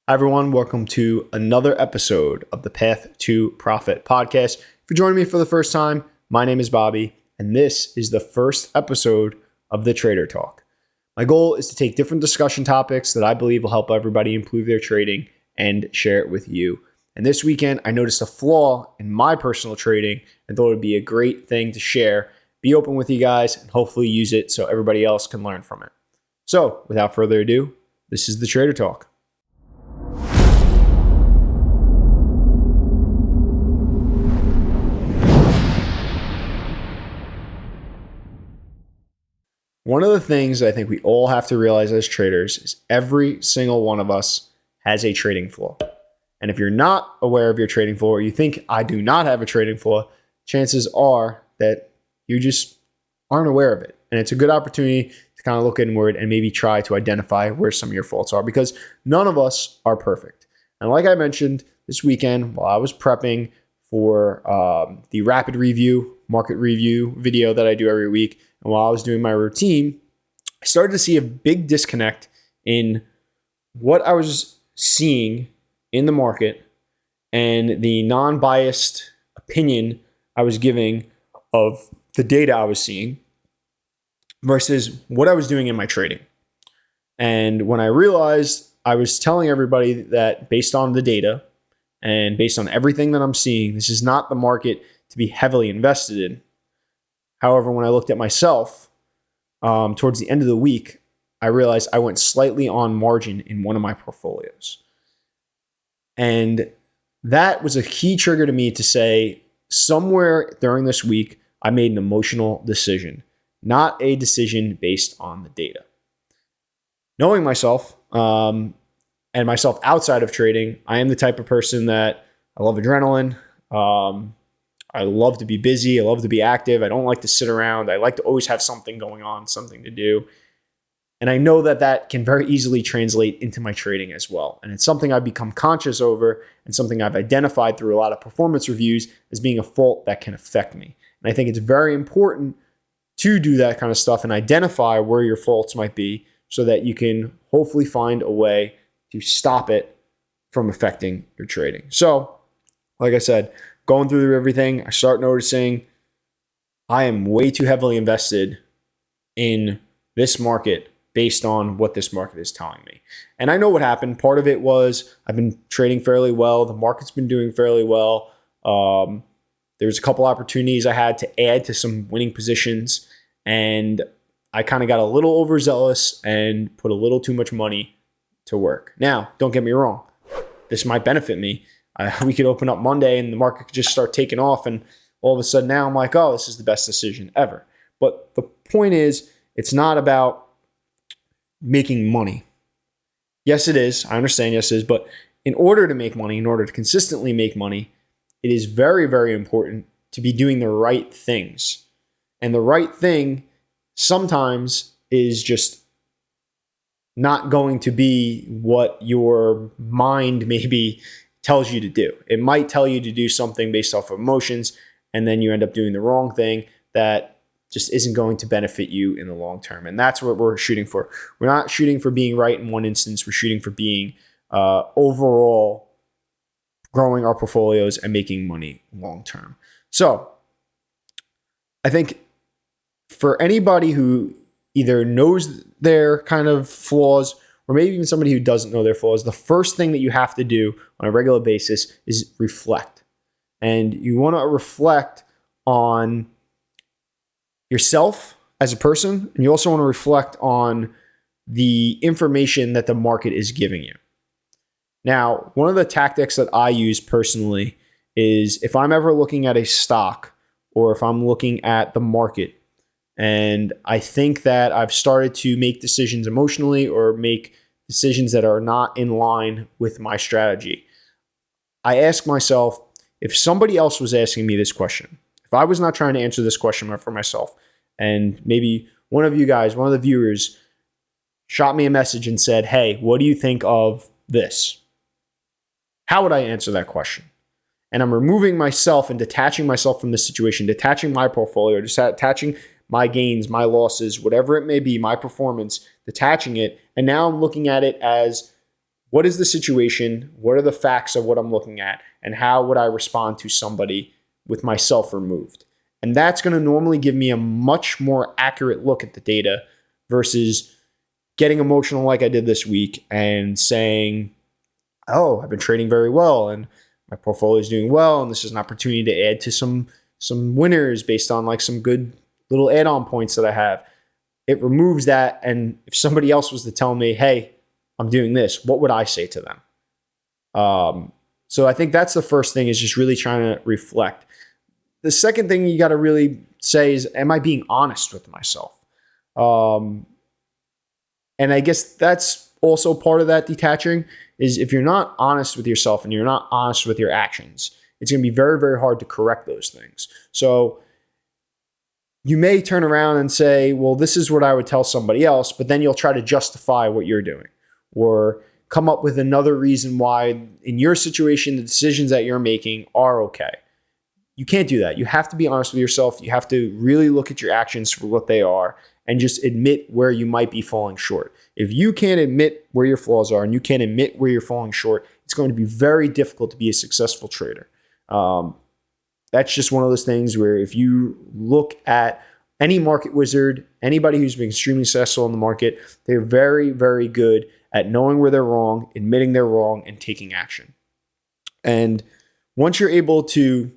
Hi, everyone. Welcome to another episode of the Path to Profit podcast. If you're joining me for the first time, my name is Bobby, and this is the first episode of the Trader Talk. My goal is to take different discussion topics that I believe will help everybody improve their trading and share it with you. And this weekend, I noticed a flaw in my personal trading and thought it would be a great thing to share, be open with you guys, and hopefully use it so everybody else can learn from it. So, without further ado, this is the Trader Talk. One of the things I think we all have to realize as traders is every single one of us has a trading flaw. And if you're not aware of your trading flaw, or you think I do not have a trading flaw, chances are that you just aren't aware of it. And it's a good opportunity to kind of look inward and maybe try to identify where some of your faults are, because none of us are perfect. And like I mentioned this weekend, while I was prepping for the rapid review, market review video that I do every week, and while I was doing my routine, I started to see a big disconnect in what I was seeing in the market and the non-biased opinion I was giving of the data I was seeing versus what I was doing in my trading. And when I realized I was telling everybody that based on the data and based on everything that I'm seeing, this is not the market to be heavily invested in. However, when I looked at myself towards the end of the week, I realized I went slightly on margin in one of my portfolios. And that was a key trigger to me to say, somewhere during this week, I made an emotional decision, not a decision based on the data. Knowing myself and myself outside of trading, I am the type of person that I love adrenaline. I love to be busy. I love to be active. I don't like to sit around. I like to always have something going on, something to do. And I know that that can very easily translate into my trading as well. And it's something I've become conscious over and something I've identified through a lot of performance reviews as being a fault that can affect me. And I think it's very important to do that kind of stuff and identify where your faults might be so that you can hopefully find a way to stop it from affecting your trading. So, like I said, going through everything, I start noticing I am way too heavily invested in this market based on what this market is telling me. And I know what happened. Part of it was I've been trading fairly well. The market's been doing fairly well. There's a couple opportunities I had to add to some winning positions, and I kind of got a little overzealous and put a little too much money to work. Now, don't get me wrong. This might benefit me. We could open up Monday and the market could just start taking off, and all of a sudden now I'm like, oh, this is the best decision ever. But the point is, it's not about making money. Yes, it is. I understand. Yes, it is. But in order to make money, in order to consistently make money, it is very, very important to be doing the right things. And the right thing sometimes is just not going to be what your mind maybe tells you to do. It might tell you to do something based off of emotions, and then you end up doing the wrong thing that just isn't going to benefit you in the long term. And that's what we're shooting for. We're not shooting for being right in one instance. We're shooting for being overall growing our portfolios and making money long term. So I think for anybody who either knows their kind of flaws or maybe even somebody who doesn't know their flaws, the first thing that you have to do on a regular basis is reflect. And you want to reflect on yourself as a person, and you also want to reflect on the information that the market is giving you. Now, one of the tactics that I use personally is if I'm ever looking at a stock or if I'm looking at the market and I think that I've started to make decisions emotionally or make decisions that are not in line with my strategy, I ask myself, if somebody else was asking me this question, if I was not trying to answer this question for myself, and maybe one of you guys, one of the viewers, shot me a message and said, hey, what do you think of this? How would I answer that question? And I'm removing myself and detaching myself from the situation, detaching my portfolio, detaching my gains, my losses, whatever it may be, my performance, detaching it. And now I'm looking at it as what is the situation? What are the facts of what I'm looking at? And how would I respond to somebody with myself removed? And that's going to normally give me a much more accurate look at the data versus getting emotional like I did this week and saying, oh, I've been trading very well and my portfolio is doing well, and this is an opportunity to add to some winners based on like some good little add-on points that I have. It removes that. And if somebody else was to tell me, hey, I'm doing this, what would I say to them? So I think that's the first thing, is just really trying to reflect. The second thing you got to really say is, am I being honest with myself? And I guess that's also part of that detaching, is if you're not honest with yourself and you're not honest with your actions, it's going to be very, very hard to correct those things. So you may turn around and say, well, this is what I would tell somebody else, but then you'll try to justify what you're doing or come up with another reason why in your situation, the decisions that you're making are okay. You can't do that. You have to be honest with yourself. You have to really look at your actions for what they are and just admit where you might be falling short. If you can't admit where your flaws are and you can't admit where you're falling short, it's going to be very difficult to be a successful trader. That's just one of those things where if you look at any market wizard, anybody who's been extremely successful in the market, they're very, very good at knowing where they're wrong, admitting they're wrong, and taking action. And once you're able to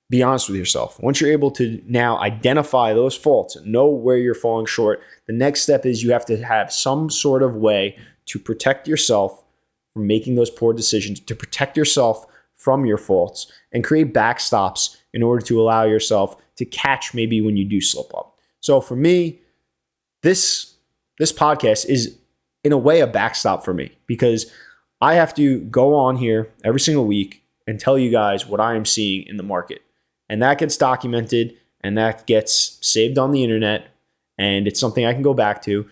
be honest with yourself, once you're able to now identify those faults and know where you're falling short, the next step is you have to have some sort of way to protect yourself from making those poor decisions, to protect yourself from your faults, and create backstops in order to allow yourself to catch maybe when you do slip up. So for me, this podcast is in a way a backstop for me, because I have to go on here every single week and tell you guys what I am seeing in the market. And that gets documented and that gets saved on the internet, and it's something I can go back to.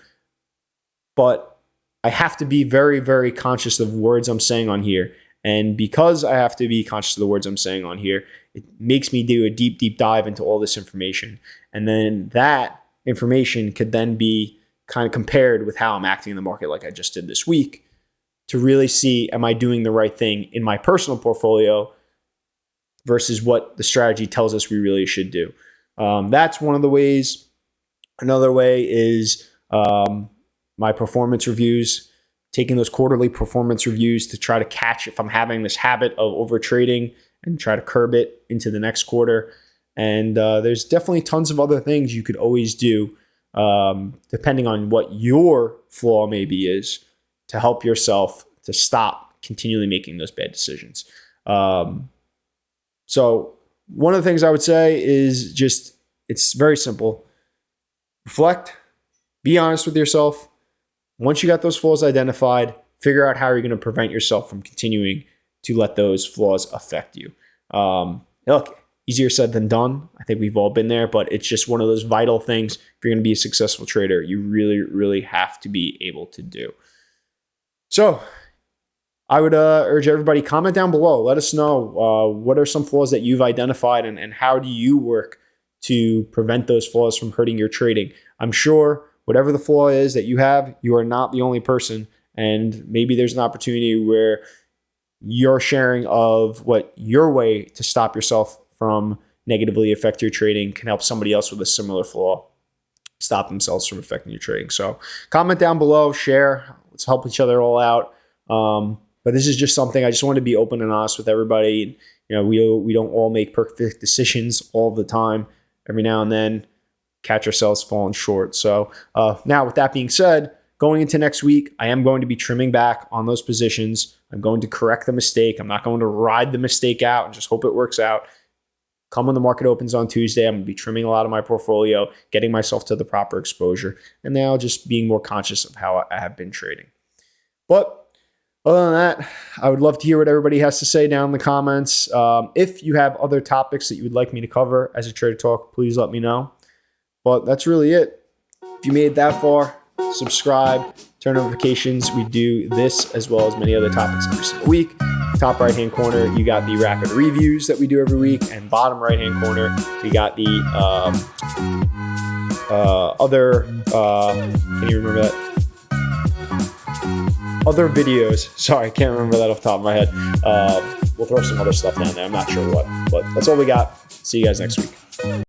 But I have to be very, very conscious of words I'm saying on here. And because I have to be conscious of the words I'm saying on here, it makes me do a deep, deep dive into all this information. And then that information could then be kind of compared with how I'm acting in the market, like I just did this week, to really see, am I doing the right thing in my personal portfolio versus what the strategy tells us we really should do. That's one of the ways. Another way is my performance reviews, taking those quarterly performance reviews to try to catch if I'm having this habit of over trading and try to curb it into the next quarter. And there's definitely tons of other things you could always do, depending on what your flaw maybe is, to help yourself to stop continually making those bad decisions. So one of the things I would say is just, it's very simple. Reflect, be honest with yourself. Once you got those flaws identified, figure out how you're going to prevent yourself from continuing to let those flaws affect you. Look, easier said than done. I think we've all been there, but it's just one of those vital things. If you're going to be a successful trader, you really, really have to be able to do. So I would urge everybody, comment down below. Let us know what are some flaws that you've identified, and how do you work to prevent those flaws from hurting your trading. I'm sure whatever the flaw is that you have, you are not the only person. And maybe there's an opportunity where your sharing of what your way to stop yourself from negatively affect your trading can help somebody else with a similar flaw stop themselves from affecting your trading. So comment down below, share. Let's help each other all out. But this is just something I just want to be open and honest with everybody. You know, we don't all make perfect decisions all the time. Every now and then, catch ourselves falling short. So now with that being said, going into next week, I am going to be trimming back on those positions. I'm going to correct the mistake. I'm not going to ride the mistake out and just hope it works out. Come when the market opens on Tuesday, I'm going to be trimming a lot of my portfolio, getting myself to the proper exposure, and now just being more conscious of how I have been trading. But other than that, I would love to hear what everybody has to say down in the comments. If you have other topics that you would like me to cover as a Trader Talk, please let me know. But that's really it. If you made it that far, subscribe, turn notifications. We do this as well as many other topics every single week. Top right-hand corner, you got the rapid reviews that we do every week. And bottom right-hand corner, we got the other, can you remember that? other videos. Sorry, I can't remember that off the top of my head. We'll throw some other stuff down there. I'm not sure what, but that's all we got. See you guys next week.